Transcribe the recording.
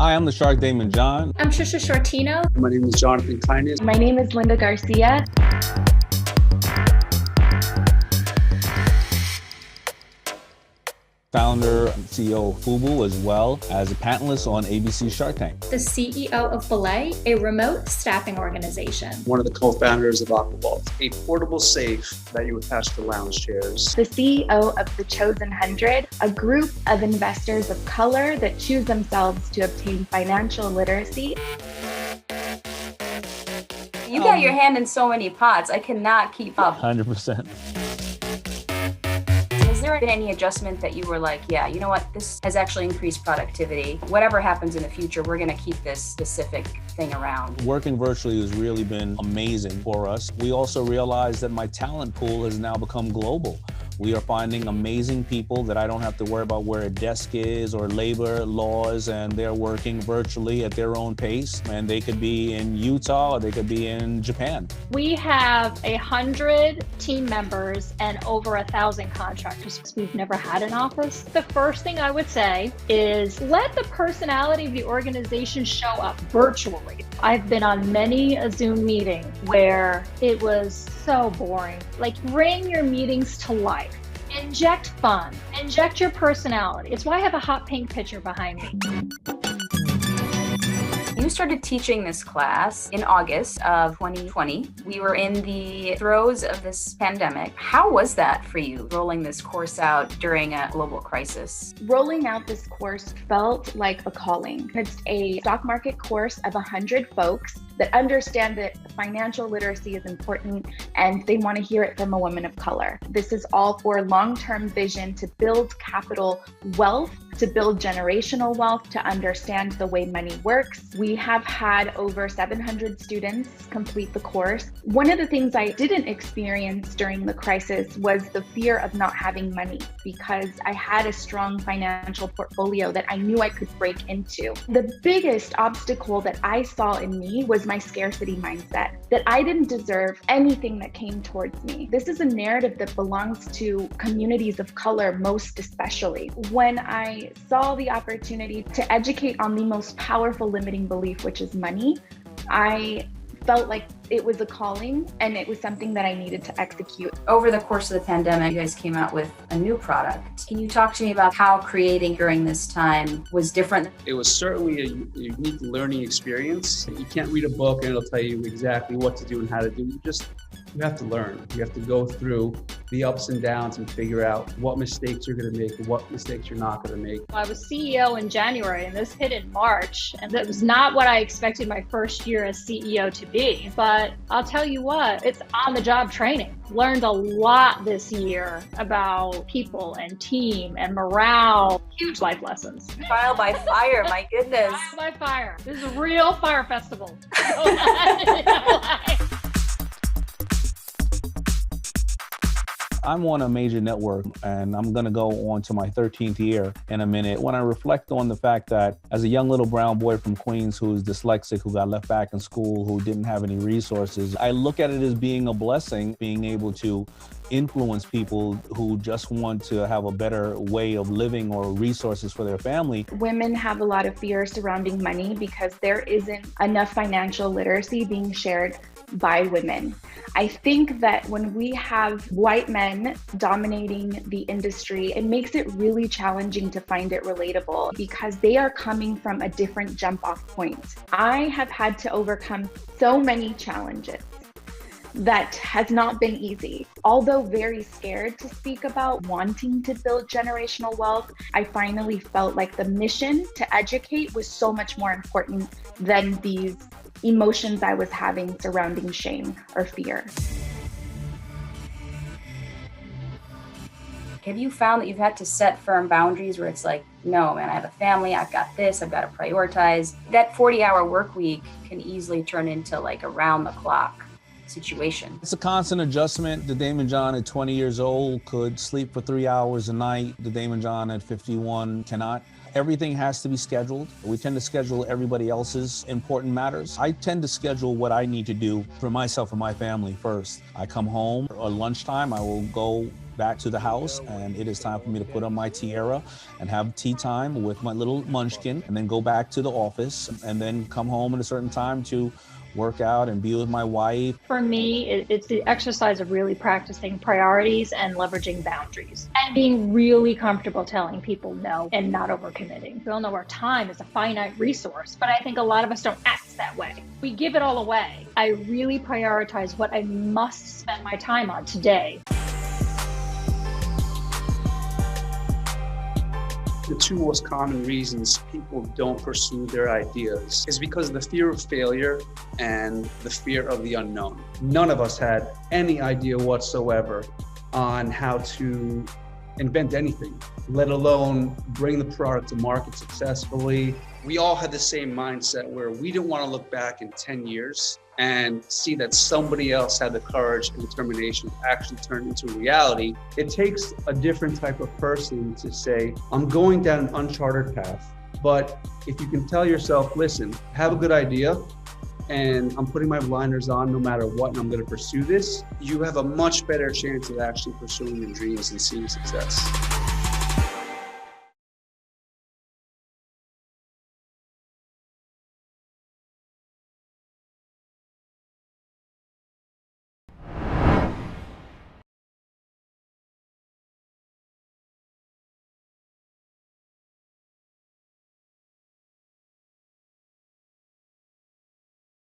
Hi, I'm the Shark Daymond John. I'm Trisha Shortino. My name is Jonathan Kindness. My name is Linda Garcia. Founder and CEO of Fubu, as well as a panelist on ABC Shark Tank. The CEO of Belay, a remote staffing organization. One of the co-founders of Aquavault, a portable safe that you attach to lounge chairs. The CEO of The Chosen 100, a group of investors of color that choose themselves to obtain financial literacy. You got your hand in so many pots. I cannot keep up. 100%. Has there been any adjustment that you were like, yeah, you know what, this has actually increased productivity. Whatever happens in the future, we're going to keep this specific thing around. Working virtually has really been amazing for us. We also realized that my talent pool has now become global. We are finding amazing people that I don't have to worry about where a desk is or labor laws, and they're working virtually at their own pace. And they could be in Utah or they could be in Japan. We have 100 team members and over 1,000 contractors because we've never had an office. The first thing I would say is let the personality of the organization show up virtually. I've been on many a Zoom meeting where it was so boring. Like, bring your meetings to life. Inject fun. Inject your personality. It's why I have a hot pink picture behind me. You started teaching this class in August of 2020. We were in the throes of this pandemic. How was that for you, rolling this course out during a global crisis? Rolling out this course felt like a calling. It's a stock market course of 100 folks that understand that financial literacy is important and they want to hear it from a woman of color. This is all for long-term vision to build capital wealth, to build generational wealth, to understand the way money works. We have had over 700 students complete the course. One of the things I didn't experience during the crisis was the fear of not having money, because I had a strong financial portfolio that I knew I could break into. The biggest obstacle that I saw in me was my scarcity mindset, that I didn't deserve anything that came towards me. This is a narrative that belongs to communities of color most especially. When I saw the opportunity to educate on the most powerful limiting belief, which is money, I felt like it was a calling and it was something that I needed to execute. Over the course of the pandemic, you guys came out with a new product. Can you talk to me about how creating during this time was different? It was certainly a unique learning experience. You can't read a book and it'll tell you exactly what to do and how to do. You have to learn. You have to go through the ups and downs and figure out what mistakes you're going to make and what mistakes you're not going to make. I was CEO in January and this hit in March, and that was not what I expected my first year as CEO to be. But I'll tell you what, it's on-the-job training. Learned a lot this year about people and team and morale. Huge life lessons. Trial by fire, my goodness. Trial by fire. This is a real fire festival. I'm on a major network and I'm going to go on to my 13th year in a minute. When I reflect on the fact that as a young little brown boy from Queens who's dyslexic, who got left back in school, who didn't have any resources, I look at it as being a blessing, being able to influence people who just want to have a better way of living or resources for their family. Women have a lot of fear surrounding money because there isn't enough financial literacy being shared by women. I think that when we have white men dominating the industry, it makes it really challenging to find it relatable because they are coming from a different jump off point. I have had to overcome so many challenges that has not been easy. Although very scared to speak about wanting to build generational wealth, I finally felt like the mission to educate was so much more important than these emotions I was having surrounding shame or fear. Have you found that you've had to set firm boundaries where it's like, no, man, I have a family, I've got this, I've got to prioritize? That 40-hour work week can easily turn into like a round-the-clock situation. It's a constant adjustment. The Daymond John at 20 years old could sleep for 3 hours a night. The Daymond John at 51 cannot. Everything has to be scheduled. We tend to schedule everybody else's important matters. I tend to schedule what I need to do for myself and my family first. I come home at lunchtime, I will go back to the house, and it is time for me to put on my tiara and have tea time with my little munchkin, and then go back to the office, and then come home at a certain time to work out and be with my wife. For me, it's the exercise of really practicing priorities and leveraging boundaries and being really comfortable telling people no and not overcommitting. We all know our time is a finite resource, but I think a lot of us don't act that way. We give it all away. I really prioritize what I must spend my time on today. The two most common reasons people don't pursue their ideas is because of the fear of failure and the fear of the unknown. None of us had any idea whatsoever on how to invent anything, let alone bring the product to market successfully. We all had the same mindset where we didn't want to look back in 10 years and see that somebody else had the courage and determination to actually turn into reality. It takes a different type of person to say, I'm going down an uncharted path, but if you can tell yourself, listen, I have a good idea and I'm putting my blinders on no matter what, and I'm going to pursue this, you have a much better chance of actually pursuing your dreams and seeing success.